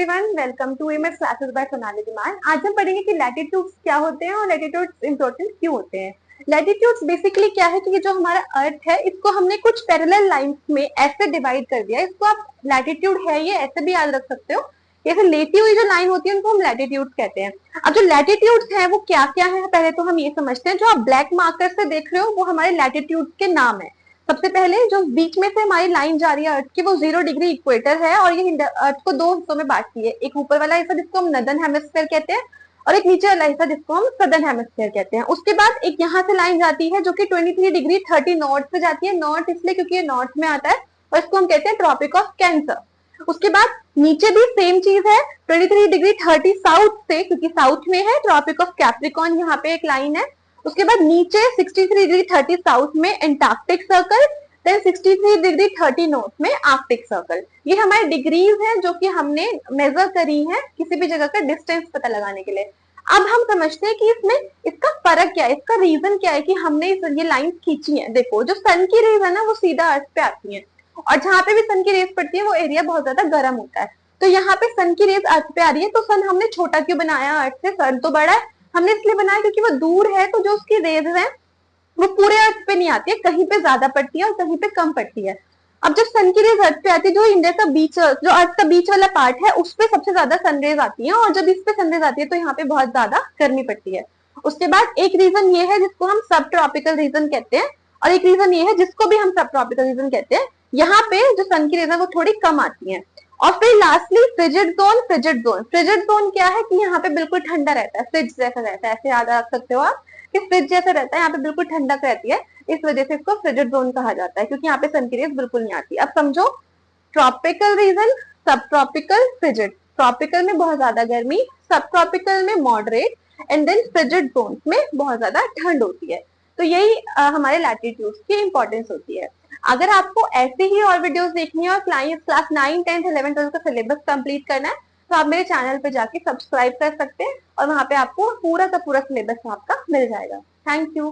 Everyone, welcome to MS classes by Sonali Dhiman. आज हम पढ़ेंगे कि लैटिट्यूड्स क्या होते हैं और लैटिट्यूड्स इंपॉर्टेंट क्यों होते हैं। लैटिट्यूड्स बेसिकली क्या है कि ये जो हमारा अर्थ है इसको हमने कुछ पैरेलल लाइंस में ऐसे डिवाइड कर दिया है। इसको आप लैटिट्यूड है ये ऐसे भी याद रख सकते हो। जैसे लेटी हुई जो लाइन होती है उनको हम लैटिट्यूड्स कहते हैं। अब जो लैटिट्यूड्स है वो क्या क्या है, पहले तो हम ये समझते हैं। जो आप ब्लैक मार्कर से देख रहे हो वो हमारे लैटिट्यूड्स के नाम है। सबसे पहले जो बीच में से हमारी लाइन जा रही है अर्थ की वो 0 डिग्री इक्वेटर है और ये अर्थ को दो हिस्सों में बांटती है। एक ऊपर वाला हिस्सा जिसको हम नॉर्दर्न हेमिस्फीयर कहते हैं और एक नीचे वाला हिस्सा जिसको हम सदर्न हेमिस्फीयर कहते हैं। उसके बाद एक यहाँ से लाइन जाती है जो कि 23 डिग्री 30 नॉर्थ से जाती है। नॉर्थ इसलिए क्योंकि ये नॉर्थ में आता है और इसको हम कहते हैं ट्रॉपिक ऑफ कैंसर। उसके बाद नीचे भी सेम चीज है 23 डिग्री 30 साउथ से, क्योंकि साउथ में है ट्रॉपिक ऑफ कैप्रिकॉन, यहाँ पे एक लाइन है। उसके बाद नीचे 63 डिग्री 30 साउथ में Antarctic circle, then 63 degree 30 north में आर्कटिक सर्कल। ये हमारे डिग्रीज हैं जो कि हमने मेजर करी है किसी भी जगह का डिस्टेंस पता लगाने के लिए। अब हम समझते हैं कि इसमें इसका फर्क क्या है, इसका रीजन क्या है कि हमने ये लाइन खींची है। देखो जो सन की रेज है ना वो सीधा अर्थ पे आती है और जहां पे भी सन की रेज पड़ती है वो एरिया बहुत ज्यादा गर्म होता है। तो यहाँ पे सन की रेज अर्थ पे आ रही है तो सन हमने छोटा क्यों बनाया अर्थ से, सन तो बड़ा है। हमने इसलिए बनाया क्योंकि वो दूर है, तो जो उसकी रेज है वो पूरे अर्थ पे नहीं आती है, कहीं पे ज्यादा पड़ती है और कहीं पे कम पड़ती है। अब जब सन की रेज अर्थ पे आती है, जो इंडिया का बीच, जो अर्थ का बीच वाला पार्ट है उस पे सबसे ज्यादा सनरेज आती है और जब इस पे सनरेज आती है तो यहाँ पे बहुत ज्यादा गर्मी पड़ती है। उसके बाद एक रीजन ये है जिसको हम सब ट्रॉपिकल रीजन कहते हैं और एक रीजन ये है जिसको भी हम सब ट्रॉपिकल रीजन कहते हैं। यहाँ पे जो सन की रेज है वो थोड़ी कम आती है। और फिर lastly frigid zone. Frigid zone, frigid zone क्या है कि यहाँ पे बिल्कुल ठंडा रहता है, फ्रिज जैसा रहता है, ऐसे याद रख सकते हो आप कि फ्रिज जैसा रहता है, यहाँ पे बिल्कुल ठंडक रहती है। इस वजह से इसको फ्रिजिड जोन कहा जाता है क्योंकि यहाँ पे सन की रेज बिल्कुल नहीं आती। अब समझो, tropical region, subtropical, frigid. Tropical में बहुत ज्यादा गर्मी, सब ट्रॉपिकल में moderate and then frigid zone में बहुत ज्यादा ठंड होती है। तो यही हमारे लैटिट्यूड्स की इंपॉर्टेंस होती है। अगर आपको ऐसे ही और वीडियोस देखनी है और क्लास 9, 10, 11, 12 का सिलेबस कंप्लीट करना है तो आप मेरे चैनल पे जाके सब्सक्राइब कर सकते हैं और वहां पे आपको पूरा का पूरा सिलेबस आपका मिल जाएगा। Thank you.